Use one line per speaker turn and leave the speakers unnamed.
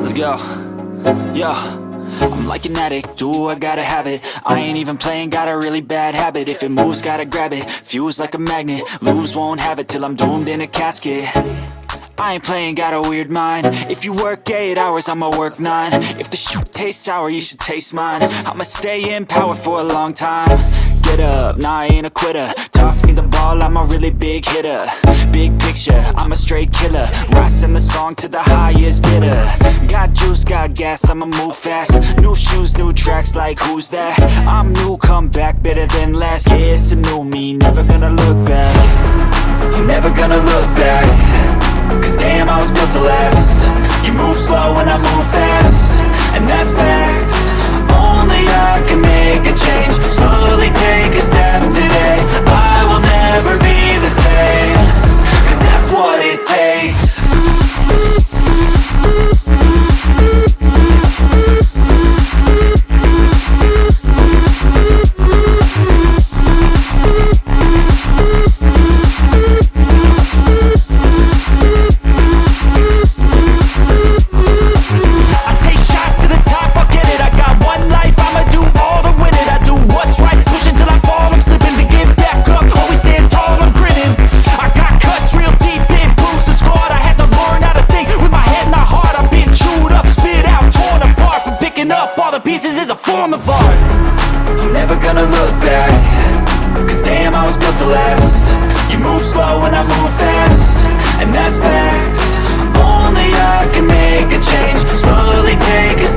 Let's go. Yo, I'm like an addict, ooh, I gotta have it. I ain't even playing, got a really bad habit. If it moves, gotta grab it, fuse like a magnet. Lose, won't have it till I'm doomed in a casket. I ain't playing, got a weird mind. If you work 8 hours, I'ma work 9. If the shit tastes sour, you should taste mine. I'ma stay in power for a long time. Get up, nah, I ain't a quitter. Toss me the ball, I'm a really big hitter. Big picture, I'm a straight killer. Rising the song to the highest bidder. Got juice, got gas, I'ma move fast. New shoes, new tracks, like who's that? I'm new, come back, better than last. Yeah, it's a new me, never gonna look back. I'm never gonna look back. Cause damn, I was built to last. You move slow and I move fast, and that's facts. Only I can make a change. Slowly take a step today. I will never be the same. Cause that's what it takes. Pieces is a form of art. I'm never gonna look back. Cause damn, I was built to last. You move slow and I move fast, and that's facts. Only I can make a change. Slowly take a